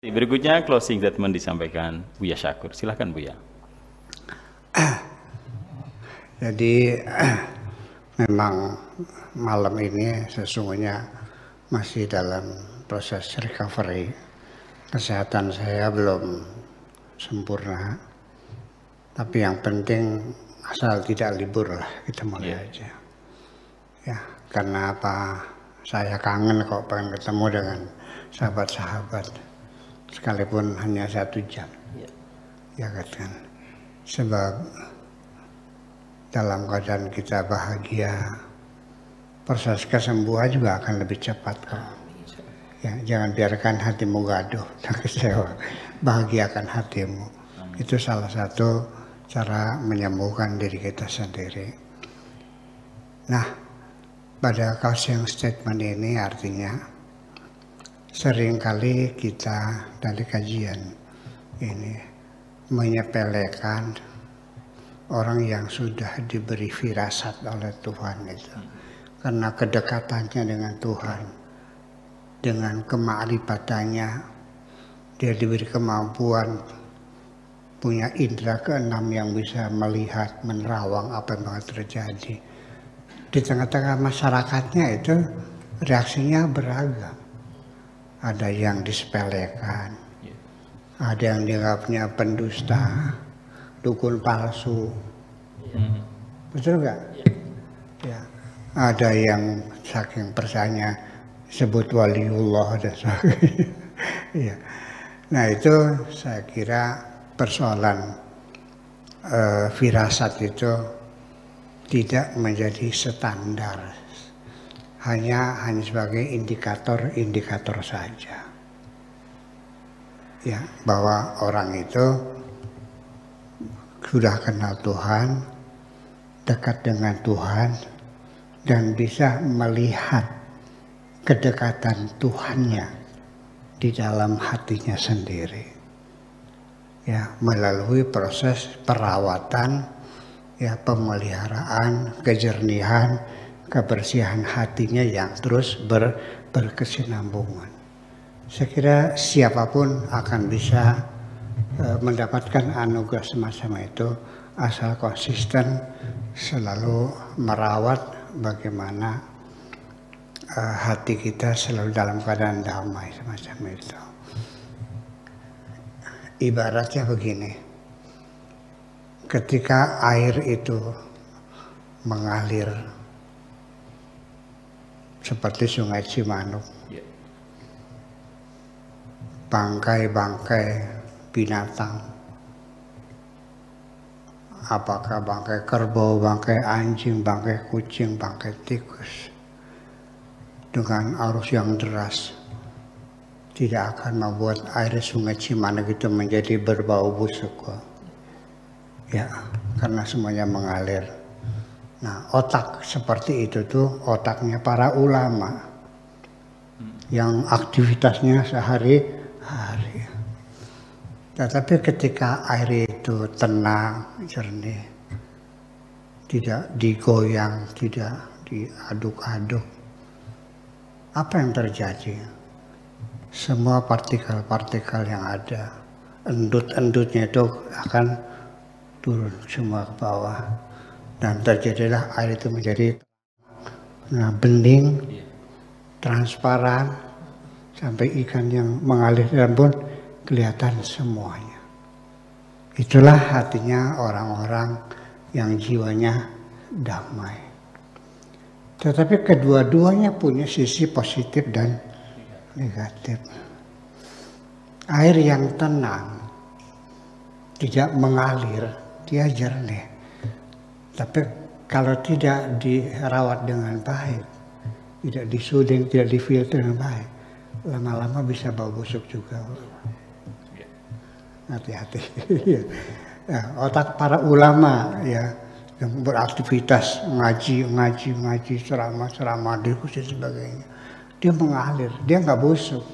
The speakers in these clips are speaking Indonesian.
Berikutnya closing statement disampaikan Buya Syakur. Silahkan Buya. Jadi memang malam ini sesungguhnya masih dalam proses recovery. Kesehatan saya belum sempurna. Tapi yang penting asal tidak libur lah, kita mulai aja. Ya, karena apa? Saya kangen kok pengen ketemu dengan sahabat-sahabat. Sekalipun hanya 1 jam. Ya kan. Sebab dalam keadaan kita bahagia, proses kesembuhan juga akan lebih cepat kok. Ya, jangan biarkan hatimu gaduh dan kecewa. Bahagiakan hatimu. Itu salah satu cara menyembuhkan diri kita sendiri. Nah, pada closing statement ini artinya seringkali kita dari kajian ini menyepelekan orang yang sudah diberi firasat oleh Tuhan itu. Karena kedekatannya dengan Tuhan, dengan kema'rifatannya, dia diberi kemampuan, punya indera keenam yang bisa melihat, menerawang apa yang bakal terjadi. Di tengah-tengah masyarakatnya itu reaksinya beragam. Ada yang disepelekan, ada yang dianggapnya pendusta, dukun palsu, betul nggak? Ya, ada yang saking persanya sebut waliullah dan sebagainya. Ya. Nah itu saya kira persoalan firasat itu tidak menjadi standar. Hanya sebagai indikator saja. Ya, bahwa orang itu sudah kenal Tuhan, dekat dengan Tuhan, dan bisa melihat kedekatan Tuhannya di dalam hatinya sendiri. Ya, melalui proses perawatan, ya, pemeliharaan, kejernihan, kebersihan hatinya yang terus berkesinambungan. Saya kira siapapun akan bisa mendapatkan anugerah semacam itu asal konsisten selalu merawat bagaimana hati kita selalu dalam keadaan damai semacam itu. Ibaratnya begini, ketika air itu mengalir seperti Sungai Cimanuk, bangkai-bangkai binatang, apakah bangkai kerbau, bangkai anjing, bangkai kucing, bangkai tikus, dengan arus yang deras tidak akan membuat air Sungai Cimanuk itu menjadi berbau busuk. Ya, karena semuanya mengalir. Nah, otak seperti itu tuh otaknya para ulama yang aktivitasnya sehari-hari. Tetapi ketika air itu tenang, jernih, tidak digoyang, tidak diaduk-aduk, apa yang terjadi? Semua partikel-partikel yang ada, endut-endutnya itu akan turun semua ke bawah. Dan terjadilah air itu menjadi bening, transparan, sampai ikan yang mengalir dalam pun kelihatan semuanya. Itulah hatinya orang-orang yang jiwanya damai. Tetapi kedua-duanya punya sisi positif dan negatif. Air yang tenang, tidak mengalir, dia jernih. Tapi kalau tidak dirawat dengan baik, tidak disuding, tidak difilter dengan baik, lama-lama bisa bau busuk juga. Hati-hati. Ya, otak para ulama ya yang beraktivitas ngaji, ceramah, diskusi sebagainya, dia mengalir, dia nggak busuk,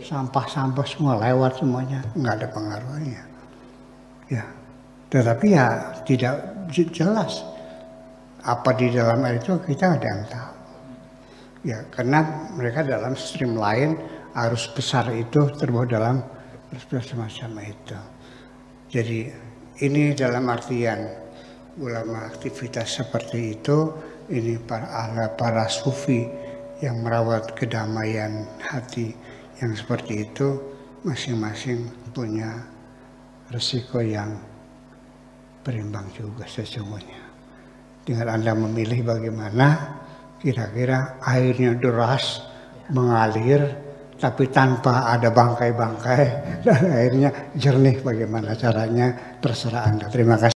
sampah-sampah semua lewat semuanya, nggak ada pengaruhnya. Ya, tetapi ya tidak jelas apa di dalam air itu, kita ada yang tahu. Ya, karena mereka dalam stream lain arus besar itu terbawa dalam semacam itu. Jadi ini dalam artian ulama aktivitas seperti itu, ini para sufi yang merawat kedamaian hati yang seperti itu, masing-masing punya resiko yang berimbang juga sesungguhnya. Tinggal Anda memilih bagaimana kira-kira airnya deras mengalir tapi tanpa ada bangkai-bangkai dan airnya jernih, bagaimana caranya terserah Anda. Terima kasih.